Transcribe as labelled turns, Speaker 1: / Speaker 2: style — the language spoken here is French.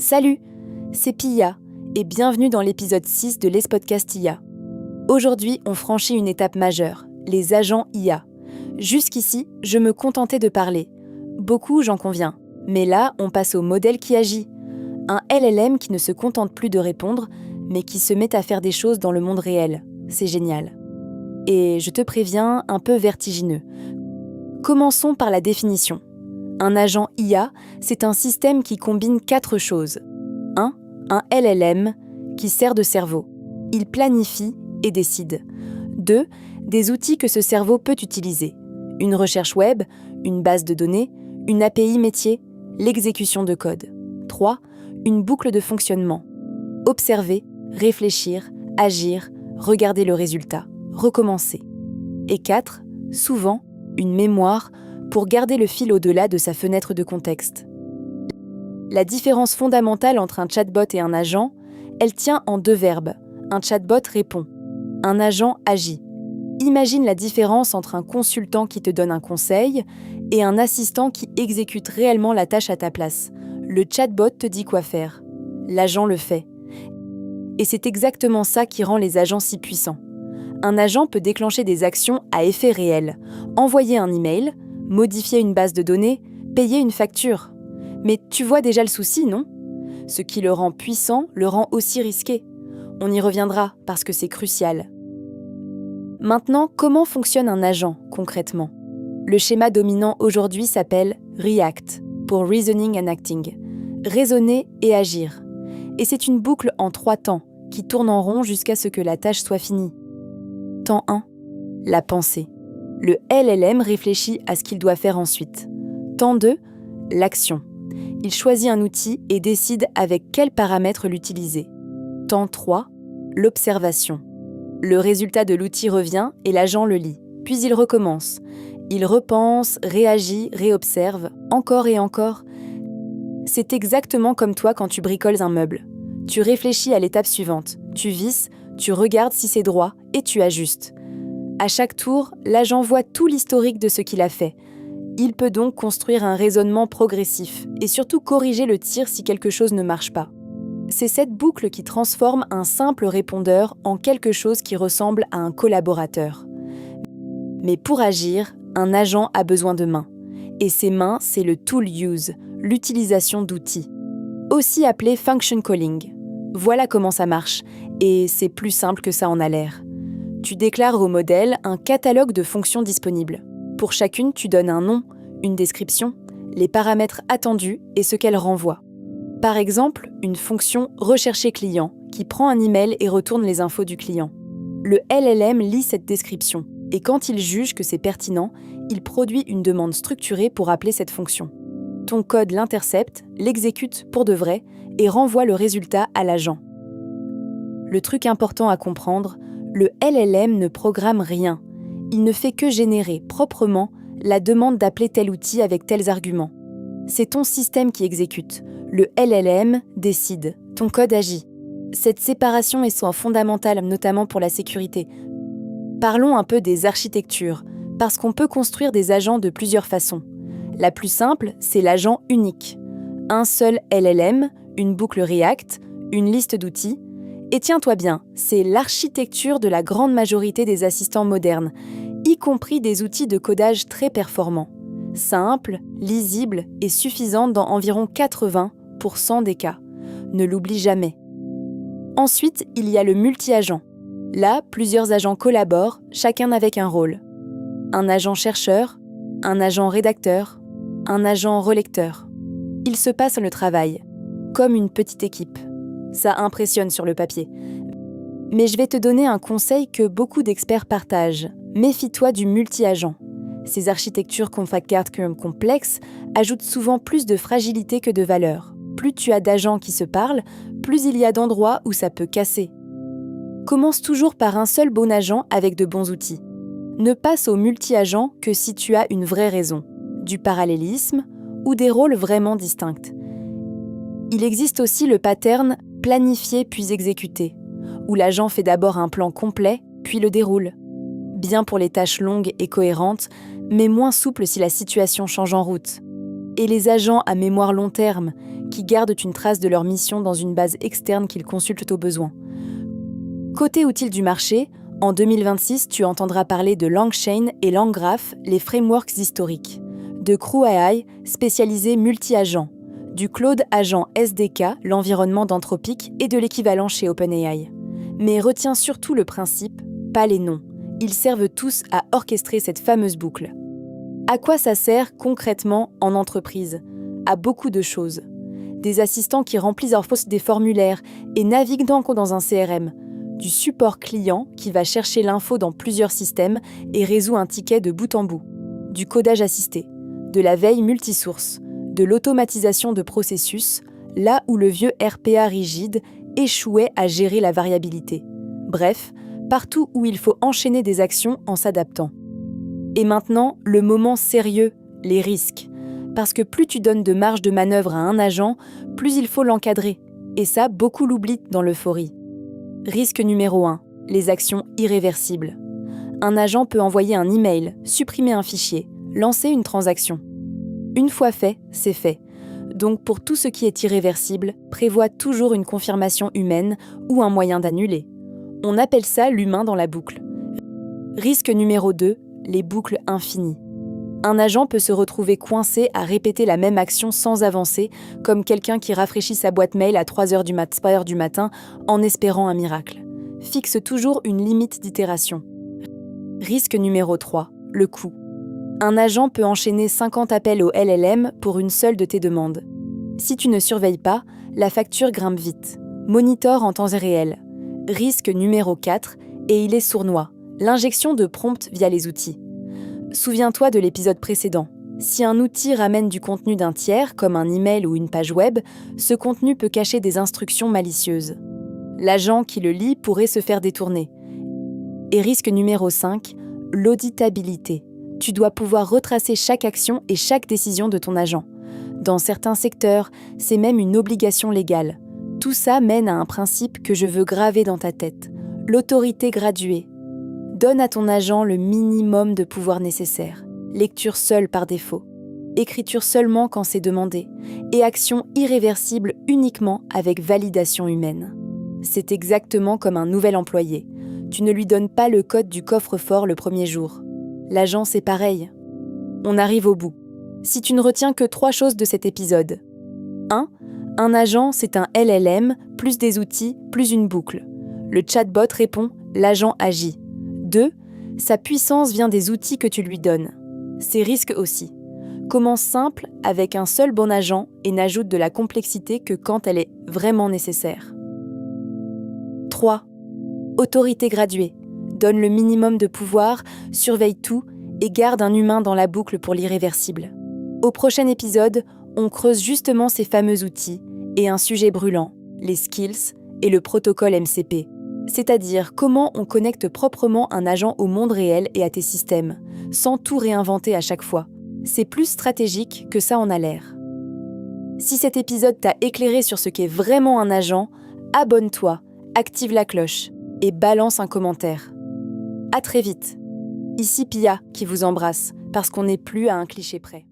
Speaker 1: Salut, c'est Pia et bienvenue dans l'épisode 6 de l'Es-Podcast IA. Aujourd'hui, on franchit une étape majeure, les agents IA. Jusqu'ici, je me contentais de parler. Beaucoup, j'en conviens. Mais là, on passe au modèle qui agit. Un LLM qui ne se contente plus de répondre, mais qui se met à faire des choses dans le monde réel. C'est génial. Et je te préviens, un peu vertigineux. Commençons par la définition. Un agent IA, c'est un système qui combine 4 choses. 1. Un LLM qui sert de cerveau. Il planifie et décide. 2. Des outils que ce cerveau peut utiliser. Une recherche web, une base de données, une API métier, l'exécution de code. 3. Une boucle de fonctionnement. Observer, réfléchir, agir, regarder le résultat, recommencer. Et 4. Souvent, une mémoire pour garder le fil au-delà de sa fenêtre de contexte. La différence fondamentale entre un chatbot et un agent, elle tient en 2 verbes. Un chatbot répond. Un agent agit. Imagine la différence entre un consultant qui te donne un conseil et un assistant qui exécute réellement la tâche à ta place. Le chatbot te dit quoi faire. L'agent le fait. Et c'est exactement ça qui rend les agents si puissants. Un agent peut déclencher des actions à effet réel. Envoyer un email, modifier une base de données, payer une facture. Mais tu vois déjà le souci, non ? Ce qui le rend puissant le rend aussi risqué. On y reviendra parce que c'est crucial. Maintenant, comment fonctionne un agent, concrètement ? Le schéma dominant aujourd'hui s'appelle REACT, pour Reasoning and Acting. Raisonner et agir. Et c'est une boucle en 3 temps, qui tourne en rond jusqu'à ce que la tâche soit finie. Temps 1. La pensée. Le LLM réfléchit à ce qu'il doit faire ensuite. Temps 2. L'action. Il choisit un outil et décide avec quels paramètres l'utiliser. Temps 3. L'observation. Le résultat de l'outil revient et l'agent le lit. Puis il recommence. Il repense, réagit, réobserve, encore et encore. C'est exactement comme toi quand tu bricoles un meuble. Tu réfléchis à l'étape suivante. Tu visses, tu regardes si c'est droit et tu ajustes. À chaque tour, l'agent voit tout l'historique de ce qu'il a fait. Il peut donc construire un raisonnement progressif et surtout corriger le tir si quelque chose ne marche pas. C'est cette boucle qui transforme un simple répondeur en quelque chose qui ressemble à un collaborateur. Mais pour agir, un agent a besoin de mains. Et ces mains, c'est le tool use, l'utilisation d'outils. Aussi appelé function calling. Voilà comment ça marche, et c'est plus simple que ça en a l'air. Tu déclares au modèle un catalogue de fonctions disponibles. Pour chacune, tu donnes un nom, une description, les paramètres attendus et ce qu'elle renvoie. Par exemple, une fonction « Rechercher client » qui prend un email et retourne les infos du client. Le LLM lit cette description et quand il juge que c'est pertinent, il produit une demande structurée pour appeler cette fonction. Ton code l'intercepte, l'exécute pour de vrai et renvoie le résultat à l'agent. Le truc important à comprendre, le LLM ne programme rien. Il ne fait que générer proprement la demande d'appeler tel outil avec tels arguments. C'est ton système qui exécute. Le LLM décide. Ton code agit. Cette séparation est fondamentale, notamment pour la sécurité. Parlons un peu des architectures, parce qu'on peut construire des agents de plusieurs façons. La plus simple, c'est l'agent unique. Un seul LLM, une boucle REACT, une liste d'outils. Et tiens-toi bien, c'est l'architecture de la grande majorité des assistants modernes, y compris des outils de codage très performants. Simple, lisible et suffisante dans environ 80% des cas. Ne l'oublie jamais. Ensuite, il y a le multi-agent. Là, plusieurs agents collaborent, chacun avec un rôle. Un agent chercheur, un agent rédacteur, un agent relecteur. Ils se passent le travail, comme une petite équipe. Ça impressionne sur le papier. Mais je vais te donner un conseil que beaucoup d'experts partagent. Méfie-toi du multi-agent. Ces architectures complexes ajoutent souvent plus de fragilité que de valeur. Plus tu as d'agents qui se parlent, plus il y a d'endroits où ça peut casser. Commence toujours par un seul bon agent avec de bons outils. Ne passe au multi-agent que si tu as une vraie raison, du parallélisme ou des rôles vraiment distincts. Il existe aussi le pattern planifier puis exécuter, où l'agent fait d'abord un plan complet puis le déroule. Bien pour les tâches longues et cohérentes, mais moins souple si la situation change en route. Et les agents à mémoire long terme, qui gardent une trace de leur mission dans une base externe qu'ils consultent au besoin. Côté outils du marché, en 2026, tu entendras parler de LangChain et LangGraph, les frameworks historiques, de CrewAI, spécialisé multi-agent, du Claude Agent SDK, l'environnement d'Anthropic et de l'équivalent chez OpenAI. Mais retiens surtout le principe, pas les noms. Ils servent tous à orchestrer cette fameuse boucle. À quoi ça sert concrètement en entreprise ? À beaucoup de choses. Des assistants qui remplissent des formulaires et naviguent dans un CRM, du support client qui va chercher l'info dans plusieurs systèmes et résout un ticket de bout en bout, du codage assisté, de la veille multisource, de l'automatisation de processus, là où le vieux RPA rigide échouait à gérer la variabilité. Bref, partout où il faut enchaîner des actions en s'adaptant. Et maintenant, le moment sérieux, les risques. Parce que plus tu donnes de marge de manœuvre à un agent, plus il faut l'encadrer. Et ça, beaucoup l'oublient dans l'euphorie. Risque numéro 1, les actions irréversibles. Un agent peut envoyer un email, supprimer un fichier, lancer une transaction. Une fois fait, c'est fait. Donc pour tout ce qui est irréversible, prévois toujours une confirmation humaine ou un moyen d'annuler. On appelle ça l'humain dans la boucle. Risque numéro 2, les boucles infinies. Un agent peut se retrouver coincé à répéter la même action sans avancer, comme quelqu'un qui rafraîchit sa boîte mail à 3h du matin en espérant un miracle. Fixe toujours une limite d'itération. Risque numéro 3, le coût. Un agent peut enchaîner 50 appels au LLM pour une seule de tes demandes. Si tu ne surveilles pas, la facture grimpe vite. Monitor en temps réel. Risque numéro 4, et il est sournois, l'injection de prompts via les outils. Souviens-toi de l'épisode précédent. Si un outil ramène du contenu d'un tiers, comme un email ou une page web, ce contenu peut cacher des instructions malicieuses. L'agent qui le lit pourrait se faire détourner. Et risque numéro 5, l'auditabilité. Tu dois pouvoir retracer chaque action et chaque décision de ton agent. Dans certains secteurs, c'est même une obligation légale. Tout ça mène à un principe que je veux graver dans ta tête. L'autorité graduée. Donne à ton agent le minimum de pouvoir nécessaire. Lecture seule par défaut. Écriture seulement quand c'est demandé. Et action irréversible uniquement avec validation humaine. C'est exactement comme un nouvel employé. Tu ne lui donnes pas le code du coffre-fort le premier jour. L'agent, c'est pareil. On arrive au bout. Si tu ne retiens que 3 choses de cet épisode. 1. Un agent, c'est un LLM, plus des outils, plus une boucle. Le chatbot répond, l'agent agit. 2. Sa puissance vient des outils que tu lui donnes. Ses risques aussi. Commence simple avec un seul bon agent et n'ajoute de la complexité que quand elle est vraiment nécessaire. 3. Autorité graduée. Donne le minimum de pouvoir, surveille tout et garde un humain dans la boucle pour l'irréversible. Au prochain épisode, on creuse justement ces fameux outils et un sujet brûlant, les skills et le protocole MCP. C'est-à-dire comment on connecte proprement un agent au monde réel et à tes systèmes, sans tout réinventer à chaque fois. C'est plus stratégique que ça en a l'air. Si cet épisode t'a éclairé sur ce qu'est vraiment un agent, abonne-toi, active la cloche et balance un commentaire. À très vite. Ici Pia qui vous embrasse, parce qu'on n'est plus à un cliché près.